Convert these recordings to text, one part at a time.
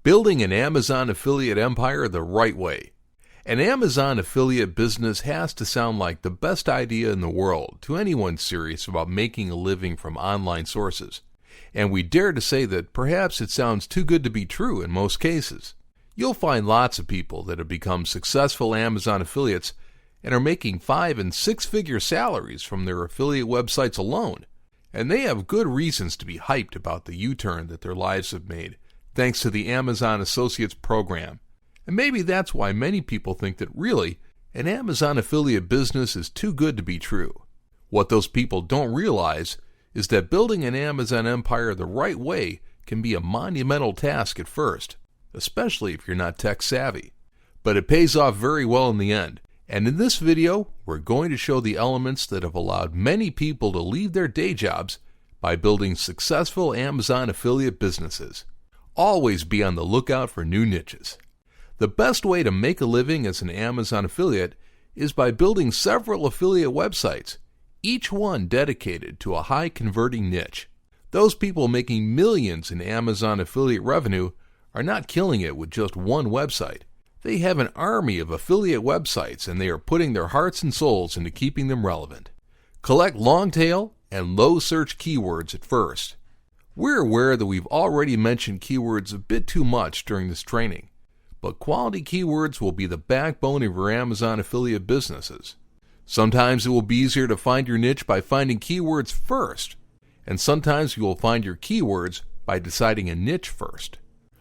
Building an Amazon affiliate empire the right way. An Amazon affiliate business has to sound like the best idea in the world to anyone serious about making a living from online sources. And we dare to say that perhaps it sounds too good to be true in most cases. You'll find lots of people that have become successful Amazon affiliates and are making 5- and 6-figure salaries from their affiliate websites alone. And they have good reasons to be hyped about the U-turn that their lives have made, thanks to the Amazon Associates program. And maybe that's why many people think that really, an Amazon affiliate business is too good to be true. What those people don't realize is that building an Amazon empire the right way can be a monumental task at first, especially if you're not tech savvy. But it pays off very well in the end. And in this video, we're going to show the elements that have allowed many people to leave their day jobs by building successful Amazon affiliate businesses. Always be on the lookout for new niches. The best way to make a living as an Amazon affiliate is by building several affiliate websites, each one dedicated to a high converting niche. Those people making millions in Amazon affiliate revenue are not killing it with just one website. They have an army of affiliate websites and they are putting their hearts and souls into keeping them relevant. Collect long tail and low search keywords at first. We're aware that we've already mentioned keywords a bit too much during this training, but quality keywords will be the backbone of your Amazon affiliate businesses. Sometimes it will be easier to find your niche by finding keywords first, and sometimes you will find your keywords by deciding a niche first.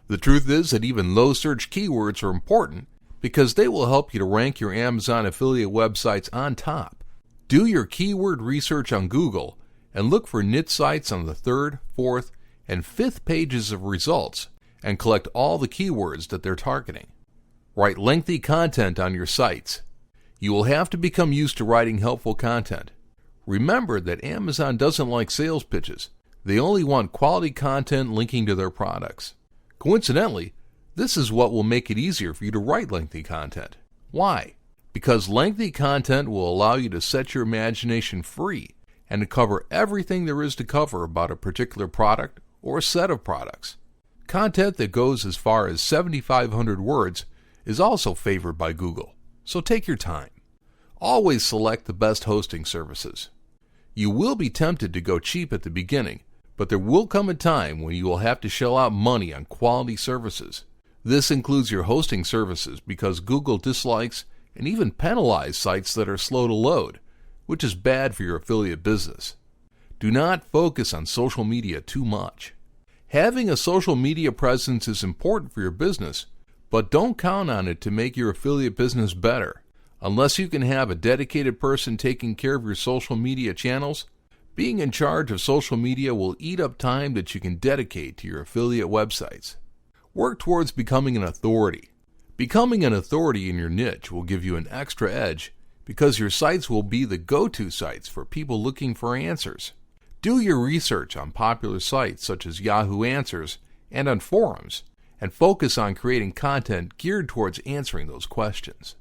The truth is that even low search keywords are important because they will help you to rank your Amazon affiliate websites on top. Do your keyword research on Google and look for niche sites on the 3rd, 4th, and 5th pages of results and collect all the keywords that they're targeting. Write lengthy content on your sites. You will have to become used to writing helpful content. Remember that Amazon doesn't like sales pitches. They only want quality content linking to their products. Coincidentally, this is what will make it easier for you to write lengthy content. Why? Because lengthy content will allow you to set your imagination free and to cover everything there is to cover about a particular product or a set of products. Content that goes as far as 7,500 words is also favored by Google, so take your time. Always select the best hosting services. You will be tempted to go cheap at the beginning, but there will come a time when you will have to shell out money on quality services. This includes your hosting services because Google dislikes and even penalizes sites that are slow to load, which is bad for your affiliate business. Do not focus on social media too much. Having a social media presence is important for your business, but don't count on it to make your affiliate business better. Unless you can have a dedicated person taking care of your social media channels, being in charge of social media will eat up time that you can dedicate to your affiliate websites. Work towards becoming an authority. Becoming an authority in your niche will give you an extra edge because your sites will be the go-to sites for people looking for answers. Do your research on popular sites such as Yahoo Answers and on forums, and focus on creating content geared towards answering those questions.